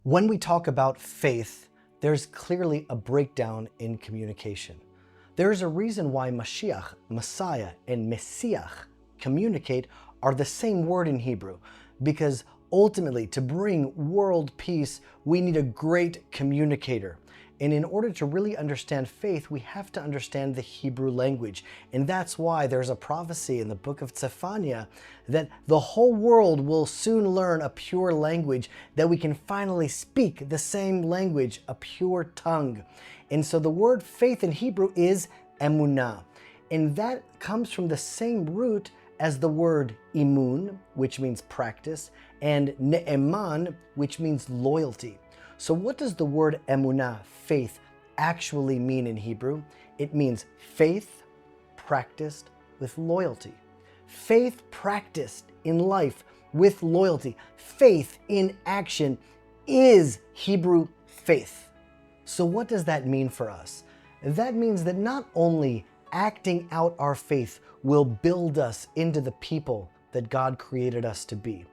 When we talk about faith, there's clearly a breakdown in communication. There's a reason why Mashiach, Messiah, and Messiah communicate are the same word in Hebrew, because ultimately to bring world peace, we need a great communicator. And in order to really understand faith, we have to understand the Hebrew language. And that's why there's a prophecy in the book of Zephaniah that the whole world will soon learn a pure language, that we can finally speak the same language, a pure tongue. And so the word faith in Hebrew is Emuna. And that comes from the same root as the word imun, which means practice, and ne'eman, which means loyalty. So what does the word Emuna, faith, actually mean in Hebrew? It means faith practiced with loyalty. Faith practiced in life with loyalty. Faith in action is Hebrew faith. So what does that mean for us? That means that not only acting out our faith will build us into the people that God created us to be.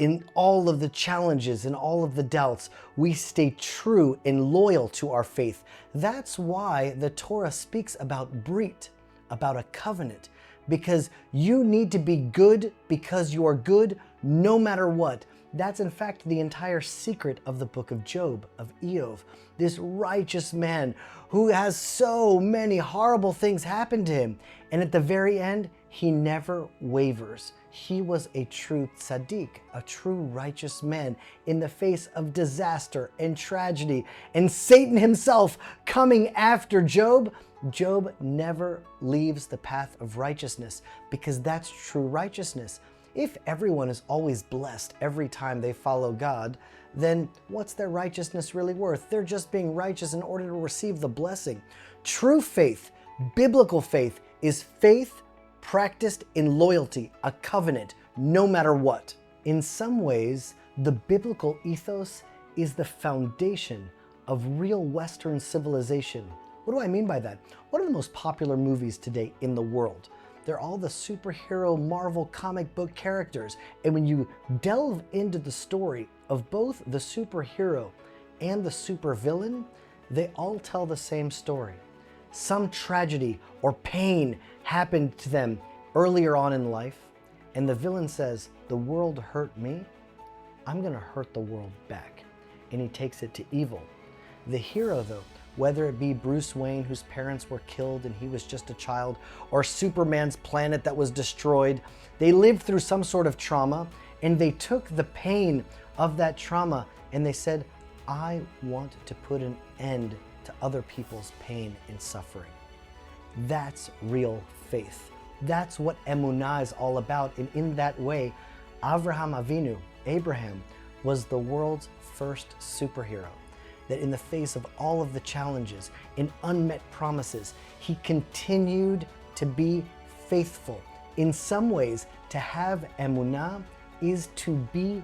In all of the challenges and all of the doubts, we stay true and loyal to our faith. That's why the Torah speaks about brit, about a covenant, because you need to be good because you are good no matter what. That's in fact the entire secret of the book of Job, of Eov, this righteous man who has so many horrible things happen to him. And at the very end, he never wavers. He was a true tzaddik, a true righteous man in the face of disaster and tragedy and Satan himself coming after Job. Job never leaves the path of righteousness because that's true righteousness. If everyone is always blessed every time they follow God, then what's their righteousness really worth? They're just being righteous in order to receive the blessing. True faith, biblical faith, is faith practiced in loyalty, a covenant, no matter what. In some ways, the biblical ethos is the foundation of real Western civilization. What do I mean by that? What are the most popular movies today in the world? They're all the superhero Marvel comic book characters. And when you delve into the story of both the superhero and the supervillain, they all tell the same story. Some tragedy or pain happened to them earlier on in life, and the villain says, "The world hurt me, I'm gonna hurt the world back." And he takes it to evil. The hero, though, whether it be Bruce Wayne, whose parents were killed and he was just a child, or Superman's planet that was destroyed, they lived through some sort of trauma, and they took the pain of that trauma and they said, "I want to put an end to other people's pain and suffering." That's real faith. That's what Emunah is all about. And in that way, Avraham Avinu, Abraham, was the world's first superhero. That in the face of all of the challenges and unmet promises, he continued to be faithful. In some ways, to have Emunah is to be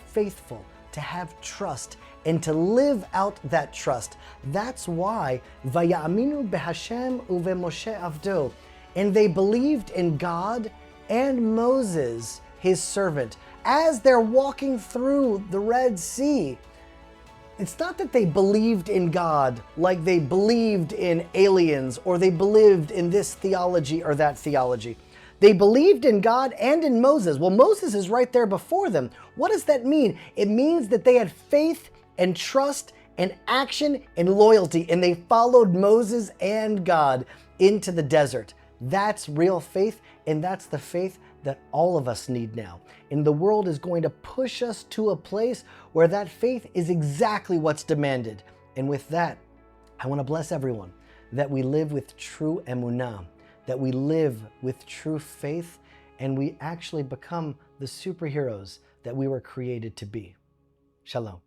faithful, to have trust, and to live out that trust. That's why Vayaminu beHashem uveMoshe avdo, and they believed in God and Moses, his servant, as they're walking through the Red Sea. It's not that they believed in God like they believed in aliens or they believed in this theology or that theology. They believed in God and in Moses. Well, Moses is right there before them. What does that mean? It means that they had faith and trust and action and loyalty, and they followed Moses and God into the desert. That's real faith, and that's the faith that all of us need now. And the world is going to push us to a place where that faith is exactly what's demanded. And with that, I want to bless everyone that we live with true emunah, that we live with true faith, and we actually become the superheroes that we were created to be. Shalom.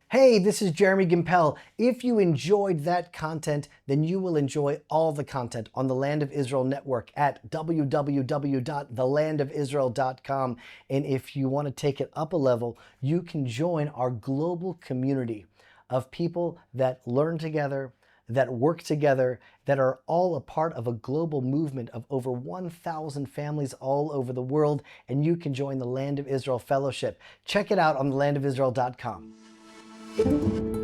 Hey, this is Jeremy Gimpel. If you enjoyed that content, then you will enjoy all the content on the Land of Israel Network at www.thelandofisrael.com. And if you want to take it up a level, you can join our global community of people that learn together, that work together, that are all a part of a global movement of over 1,000 families all over the world. And you can join the Land of Israel Fellowship. Check it out on thelandofisrael.com. you.